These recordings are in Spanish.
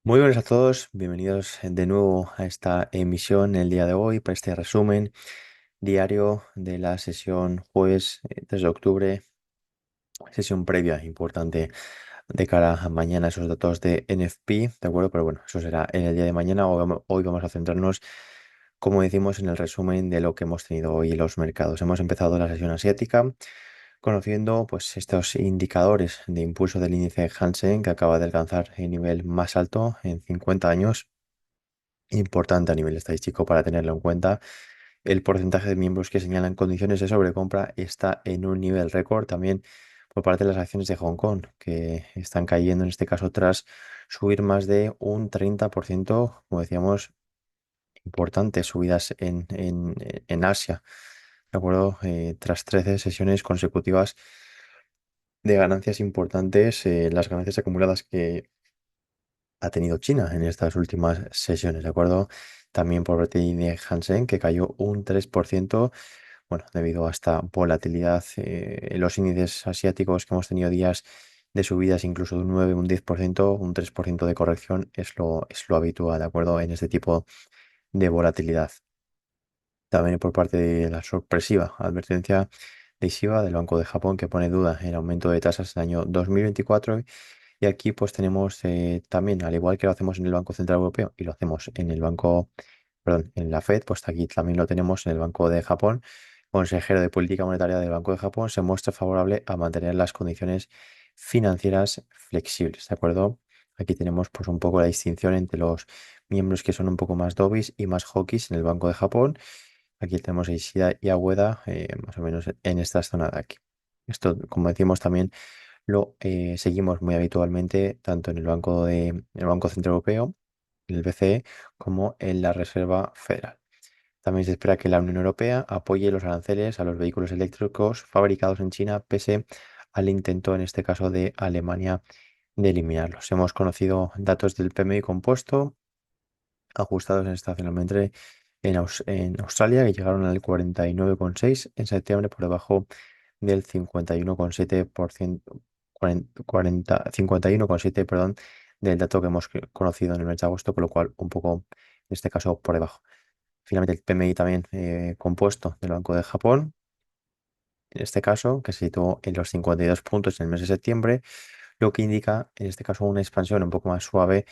Muy buenas a todos, bienvenidos de nuevo a esta emisión el día de hoy para este resumen diario de la sesión jueves 3 de octubre, sesión previa importante de cara a mañana esos datos de NFP, ¿de acuerdo? Pero bueno, eso será en el día de mañana. Hoy vamos a centrarnos, como decimos, en el resumen de lo que hemos tenido hoy en los mercados. Hemos empezado la sesión asiática conociendo pues estos indicadores de impulso del índice Hansen que acaba de alcanzar el nivel más alto en 50 años, importante a nivel estadístico para tenerlo en cuenta. El porcentaje de miembros que señalan condiciones de sobrecompra está en un nivel récord también por parte de las acciones de Hong Kong, que están cayendo en este caso tras subir más de un 30%, como decíamos, importantes subidas en Asia, ¿de acuerdo? Tras 13 sesiones consecutivas de ganancias importantes, las ganancias acumuladas que ha tenido China en estas últimas sesiones, ¿de acuerdo? También por parte de Hansen, que cayó un 3%, bueno, debido a esta volatilidad en los índices asiáticos que hemos tenido días de subidas incluso de un 9, un 10%, un 3% de corrección es lo habitual, ¿de acuerdo? En este tipo de volatilidad. También por parte de la sorpresiva advertencia de SIBA del Banco de Japón que pone duda el aumento de tasas en el año 2024. Y aquí pues tenemos también, al igual que lo hacemos en el Banco Central Europeo y lo hacemos en el banco, perdón, en la Fed, pues aquí también lo tenemos en el Banco de Japón. Consejero de Política Monetaria del Banco de Japón se muestra favorable a mantener las condiciones financieras flexibles, ¿de acuerdo? Aquí tenemos pues un poco la distinción entre los miembros que son un poco más dovish y más hawkish en el Banco de Japón. Aquí tenemos a Ishida y a Ueda, más o menos en esta zona de aquí. Esto, como decimos, también lo seguimos muy habitualmente tanto en el Banco Central Europeo, el BCE, como en la Reserva Federal. También se espera que la Unión Europea apoye los aranceles a los vehículos eléctricos fabricados en China, pese al intento, en este caso, de Alemania de eliminarlos. Hemos conocido datos del PMI compuesto ajustados estacionalmente en Australia, que llegaron al 49,6 en septiembre, por debajo del 51,7%, 51,7, perdón, del dato que hemos conocido en el mes de agosto, con lo cual un poco, en este caso, por debajo. Finalmente, el PMI también compuesto del Banco de Japón, en este caso, que se situó en los 52 puntos en el mes de septiembre, lo que indica, en este caso, una expansión un poco más suave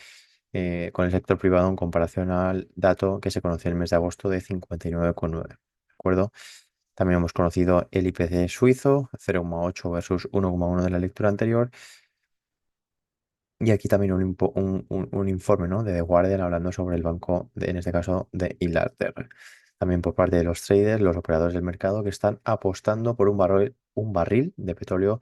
con el sector privado en comparación al dato que se conoció en el mes de agosto de 59,9. ¿De acuerdo? También hemos conocido el IPC suizo, 0,8 versus 1,1 de la lectura anterior. Y aquí también un informe, ¿no?, de The Guardian hablando sobre el banco, en este caso, de Inglaterra. También por parte de los traders, los operadores del mercado que están apostando por un barril de petróleo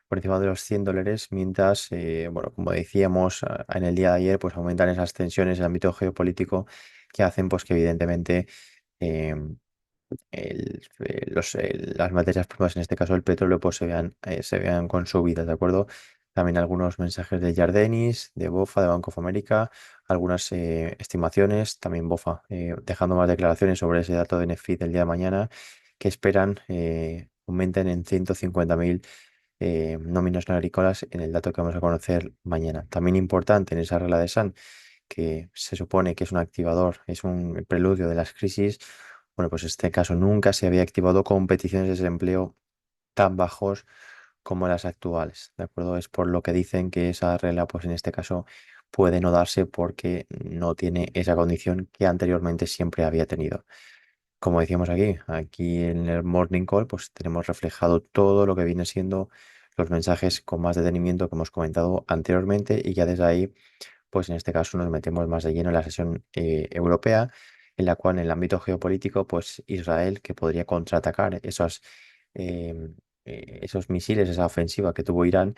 por encima de los $100, mientras, bueno, como decíamos en el día de ayer, pues aumentan esas tensiones en el ámbito geopolítico que hacen pues que evidentemente eh, las materias primas, en este caso el petróleo, pues se vean con subidas, ¿de acuerdo? También algunos mensajes de Yardenis, de BofA, de Bank of America, algunas estimaciones, también BofA, dejando más declaraciones sobre ese dato de NFI del día de mañana, que esperan aumenten en 150.000 nóminas no agrícolas en el dato que vamos a conocer mañana. También importante en esa regla de San, que se supone que es un activador, es un preludio de las crisis. Bueno, pues en este caso nunca se había activado con peticiones de desempleo tan bajos como las actuales, ¿de acuerdo? Es por lo que dicen que esa regla, pues en este caso puede no darse porque no tiene esa condición que anteriormente siempre había tenido. Como decíamos aquí en el Morning Call, pues tenemos reflejado todo lo que viene siendo los mensajes con más detenimiento que hemos comentado anteriormente y ya desde ahí, pues en este caso nos metemos más de lleno en la sesión europea, en la cual en el ámbito geopolítico, pues Israel, que podría contraatacar em, esos misiles, esa ofensiva que tuvo Irán,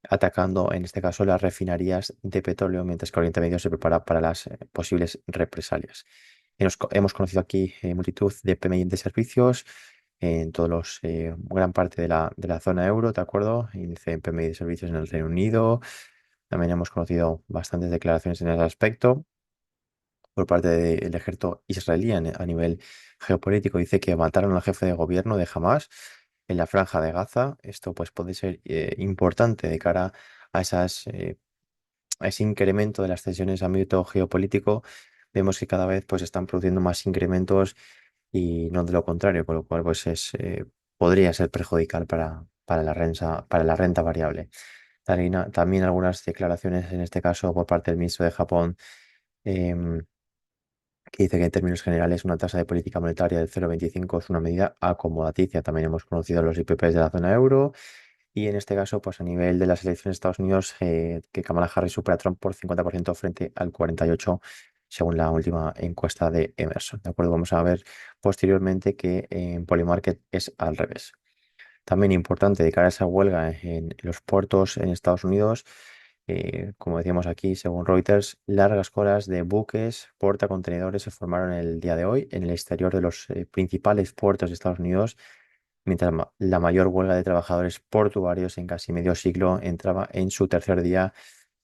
atacando en este caso las refinerías de petróleo, mientras que Oriente Medio se prepara para las posibles represalias. Hemos conocido aquí multitud de PMI de servicios en gran parte de la zona euro, ¿de acuerdo? Índice PMI de servicios en el Reino Unido. También hemos conocido bastantes declaraciones en ese aspecto por parte del ejército israelí a nivel geopolítico. Dice que mataron al jefe de gobierno de Hamas en la franja de Gaza. Esto pues puede ser importante de cara a esas ese incremento de las tensiones en ámbito geopolítico, vemos que cada vez pues están produciendo más incrementos y no de lo contrario, con lo cual pues podría ser perjudicial para la renta variable. También algunas declaraciones, en este caso por parte del ministro de Japón, em, que dice que en términos generales una tasa de política monetaria del 0,25 es una medida acomodaticia. También hemos conocido los IPPs de la zona euro y en este caso, pues a nivel de las elecciones de Estados Unidos, que Kamala Harris supera a Trump por 50% frente al 48%, según la última encuesta de Emerson. ¿De acuerdo? Vamos a ver posteriormente que en Polymarket es al revés. También importante de cara a esa huelga en los puertos en Estados Unidos, como decíamos aquí, según Reuters, largas colas de buques portacontenedores se formaron el día de hoy en el exterior de los principales puertos de Estados Unidos, mientras la mayor huelga de trabajadores portuarios en casi medio siglo entraba en su tercer día,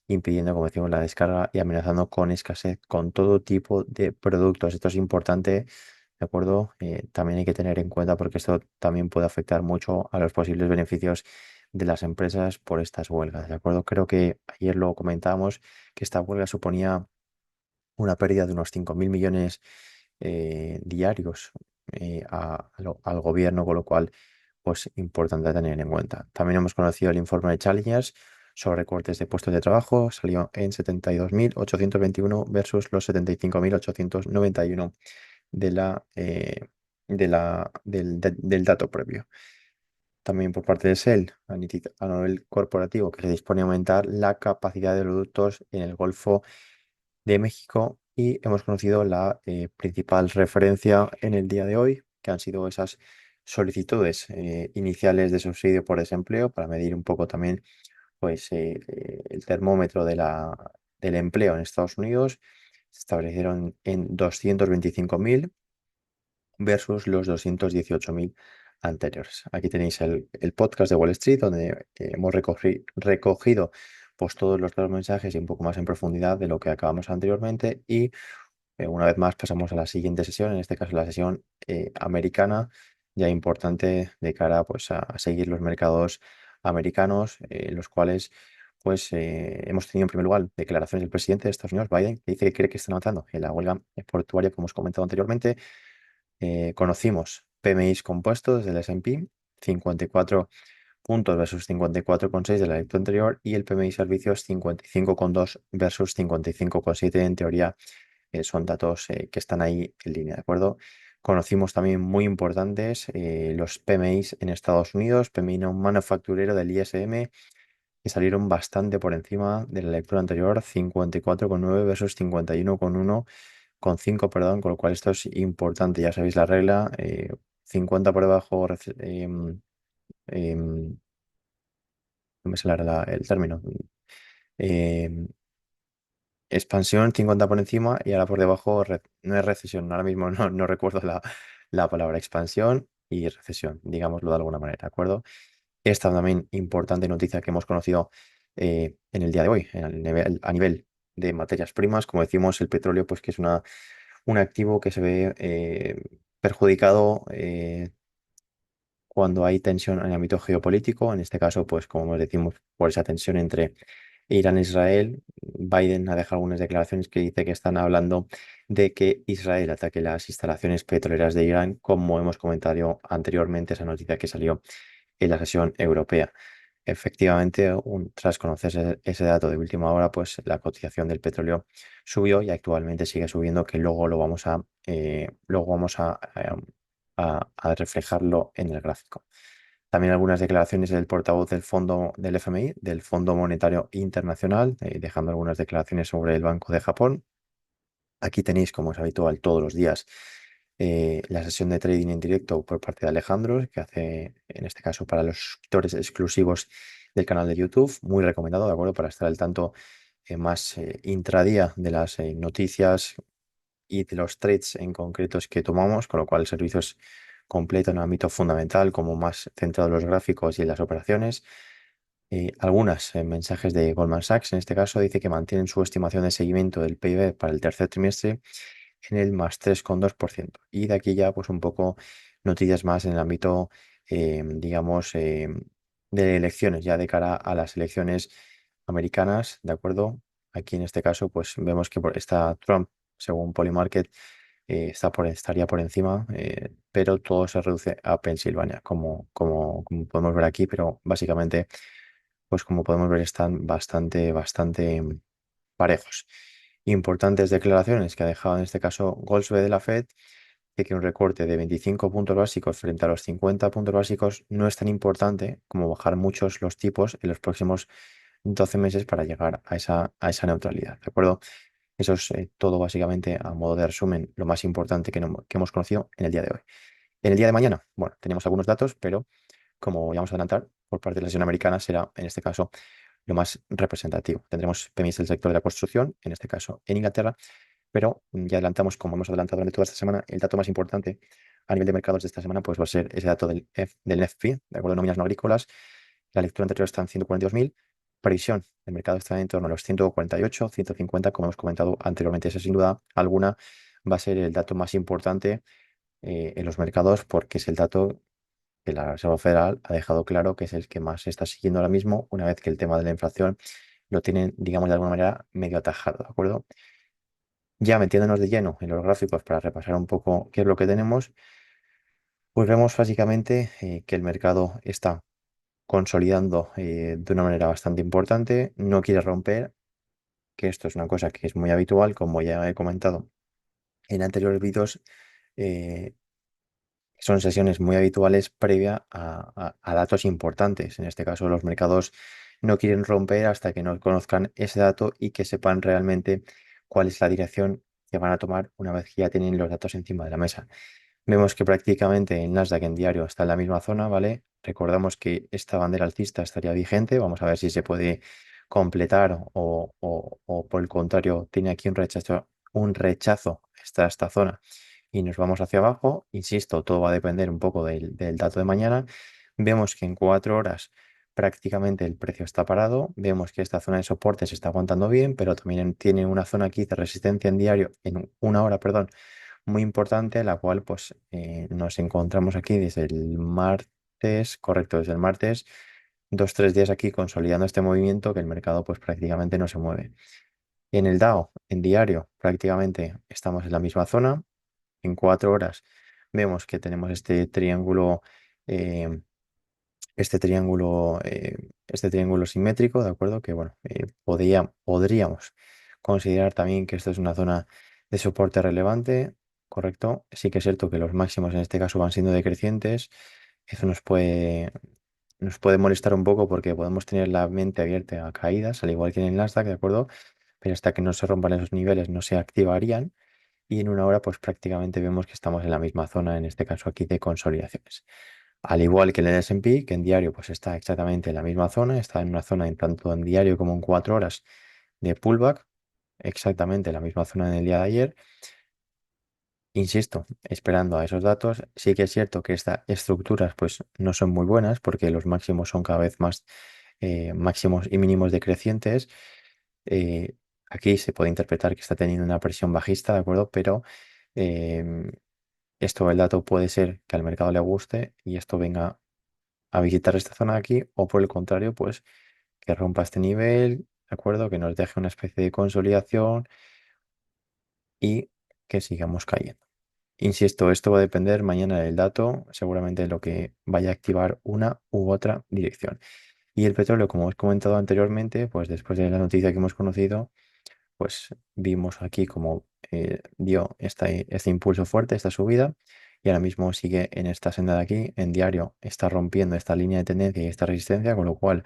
impidiendo, como decimos, la descarga y amenazando con escasez con todo tipo de productos. Esto es importante, ¿de acuerdo? También hay que tener en cuenta porque esto también puede afectar mucho a los posibles beneficios de las empresas por estas huelgas, ¿de acuerdo? Creo que ayer lo comentábamos que esta huelga suponía una pérdida de unos 5.000 millones diarios al gobierno, con lo cual, pues importante tener en cuenta. También hemos conocido el informe de Challengers sobre recortes de puestos de trabajo, salió en 72.821 versus los 75.891 de del dato previo. También por parte de Shell, a nivel corporativo, que se dispone a aumentar la capacidad de productos en el Golfo de México y hemos conocido la principal referencia en el día de hoy, que han sido esas solicitudes iniciales de subsidio por desempleo para medir un poco también pues, el termómetro del empleo en Estados Unidos. Se establecieron en 225.000 versus los 218.000 anteriores. Aquí tenéis el podcast de Wall Street, donde hemos recogido pues, todos los dos mensajes y un poco más en profundidad de lo que acabamos anteriormente. Y una vez más pasamos a la siguiente sesión, en este caso la sesión americana, ya importante de cara pues, a seguir los mercados americanos, los cuales pues hemos tenido en primer lugar declaraciones del presidente de Estados Unidos, Biden, que dice que cree que están avanzando en la huelga portuaria, como hemos comentado anteriormente. Conocimos PMIs compuestos del S&P, 54 puntos versus 54,6 de la lectura anterior, y el PMI servicios 55,2 versus 55,7. En teoría, son datos que están ahí en línea, ¿de acuerdo? Conocimos también muy importantes los PMIs en Estados Unidos, PMI no manufacturero del ISM, que salieron bastante por encima de la lectura anterior, 54,9 versus 51,1 con 5, perdón, con lo cual esto es importante, ya sabéis la regla, 50 por debajo, em, no me sale ahora el término, em, expansión, 50 por encima y ahora por debajo no es recesión, ahora mismo no recuerdo la palabra expansión y recesión, digámoslo de alguna manera, ¿de acuerdo? Esta también importante noticia que hemos conocido en el día de hoy, a nivel de materias primas, como decimos, el petróleo, pues que es un activo que se ve perjudicado cuando hay tensión en el ámbito geopolítico, en este caso, pues como decimos, por esa tensión entre Irán e Israel. Biden ha dejado algunas declaraciones que dice que están hablando de que Israel ataque las instalaciones petroleras de Irán, como hemos comentado anteriormente, esa noticia que salió en la sesión europea. Efectivamente, tras conocerse ese dato de última hora, pues la cotización del petróleo subió y actualmente sigue subiendo, que luego luego vamos a reflejarlo en el gráfico. También algunas declaraciones del portavoz del fondo del FMI, del Fondo Monetario Internacional, dejando algunas declaraciones sobre el Banco de Japón. Aquí tenéis, como es habitual, todos los días la sesión de trading en directo por parte de Alejandro, que hace, en este caso, para los suscriptores exclusivos del canal de YouTube. Muy recomendado, ¿de acuerdo? Para estar al tanto más intradía de las noticias y de los trades en concretos que tomamos, con lo cual el servicio es completo en el ámbito fundamental, como más centrado en los gráficos y en las operaciones. Algunas mensajes de Goldman Sachs, en este caso, dice que mantienen su estimación de seguimiento del PIB para el tercer trimestre en el más 3,2%. Y de aquí ya, pues un poco noticias más en el ámbito, digamos, de elecciones, ya de cara a las elecciones americanas, ¿de acuerdo? aquí en este caso, pues vemos que está Trump, según Polymarket, estaría por encima, pero todo se reduce a Pensilvania, como podemos ver aquí, pero básicamente, pues como podemos ver, están bastante parejos. Importantes declaraciones que ha dejado en este caso Goldsmith de la Fed, de que un recorte de 25 puntos básicos frente a los 50 puntos básicos no es tan importante como bajar muchos los tipos en los próximos 12 meses para llegar a esa neutralidad, ¿de acuerdo? Eso es todo básicamente a modo de resumen, lo más importante que hemos conocido en el día de hoy. En el día de mañana, bueno, tenemos algunos datos, pero como ya vamos a adelantar, por parte de la sesión americana será, en este caso, lo más representativo. Tendremos PMIs del sector de la construcción, en este caso en Inglaterra, pero ya adelantamos, como hemos adelantado durante toda esta semana, el dato más importante a nivel de mercados de esta semana pues va a ser ese dato del NFP, de acuerdo, nóminas no agrícolas. La lectura anterior está en 142.000. Previsión, el mercado está en torno a los 148, 150, como hemos comentado anteriormente. Ese sin duda alguna va a ser el dato más importante en los mercados porque es el dato que la Reserva Federal ha dejado claro que es el que más se está siguiendo ahora mismo, una vez que el tema de la inflación lo tienen, digamos, de alguna manera medio atajado, ¿de acuerdo? Ya metiéndonos de lleno en los gráficos para repasar un poco qué es lo que tenemos, pues vemos básicamente que el mercado está consolidando de una manera bastante importante, no quiere romper, que esto es una cosa que es muy habitual, como ya he comentado en anteriores vídeos, eh, son sesiones muy habituales previa a datos importantes. En este caso, los mercados no quieren romper hasta que no conozcan ese dato y que sepan realmente cuál es la dirección que van a tomar una vez que ya tienen los datos encima de la mesa. Vemos que prácticamente el Nasdaq en diario está en la misma zona, ¿vale? Recordamos que esta bandera alcista estaría vigente. Vamos a ver si se puede completar o por el contrario tiene aquí un rechazo hasta esta zona y nos vamos hacia abajo. Insisto, todo va a depender un poco del dato de mañana. Vemos que en 4 horas prácticamente el precio está parado. Vemos que esta zona de soporte se está aguantando bien, pero también tiene una zona aquí de resistencia en diario, en 1 hora, perdón, muy importante, la cual pues nos encontramos aquí desde el martes, correcto, desde el martes, 2, 3 días aquí consolidando este movimiento que el mercado pues prácticamente no se mueve. En el DAO, en diario, prácticamente estamos en la misma zona. En 4 horas vemos que tenemos eh, este triángulo simétrico, ¿de acuerdo? Que bueno, podríamos considerar también que esto es una zona de soporte relevante, ¿correcto? Sí que es cierto que los máximos en este caso van siendo decrecientes. Eso nos puede molestar un poco porque podemos tener la mente abierta a caídas, al igual que en el Nasdaq, ¿de acuerdo? Pero hasta que no se rompan esos niveles no se activarían y en 1 hora pues prácticamente vemos que estamos en la misma zona, en este caso aquí de consolidaciones. Al igual que el S&P, que en diario pues está exactamente en la misma zona, está en una zona en tanto en diario como en 4 horas de pullback, exactamente la misma zona en el día de ayer. Insisto, esperando a esos datos, sí que es cierto que estas estructuras pues no son muy buenas porque los máximos son cada vez más máximos y mínimos decrecientes. Eh, Aquí se puede interpretar que está teniendo una presión bajista, ¿de acuerdo? Pero em, el dato puede ser que al mercado le guste y esto venga a visitar esta zona de aquí o por el contrario, pues que rompa este nivel, ¿de acuerdo? Que nos deje una especie de consolidación y que sigamos cayendo. Insisto, esto va a depender mañana del dato, seguramente de lo que vaya a activar una u otra dirección. Y el petróleo, como os he comentado anteriormente, pues después de la noticia que hemos conocido, pues vimos aquí como dio este impulso fuerte, esta subida, y ahora mismo sigue en esta senda de aquí, en diario está rompiendo esta línea de tendencia y esta resistencia, con lo cual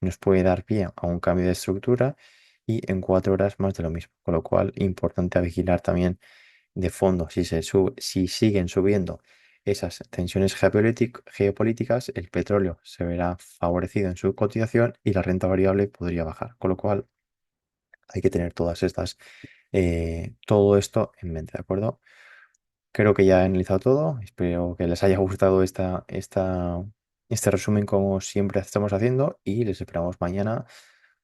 nos puede dar pie a un cambio de estructura y en 4 horas más de lo mismo, con lo cual importante a vigilar también de fondo si siguen subiendo esas tensiones geopolíticas, el petróleo se verá favorecido en su cotización y la renta variable podría bajar, con lo cual hay que tener todo esto en mente, ¿de acuerdo? Creo que ya he analizado todo. Espero que les haya gustado este resumen como siempre estamos haciendo y les esperamos mañana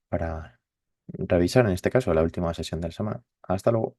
para revisar, en este caso, la última sesión de la semana. Hasta luego.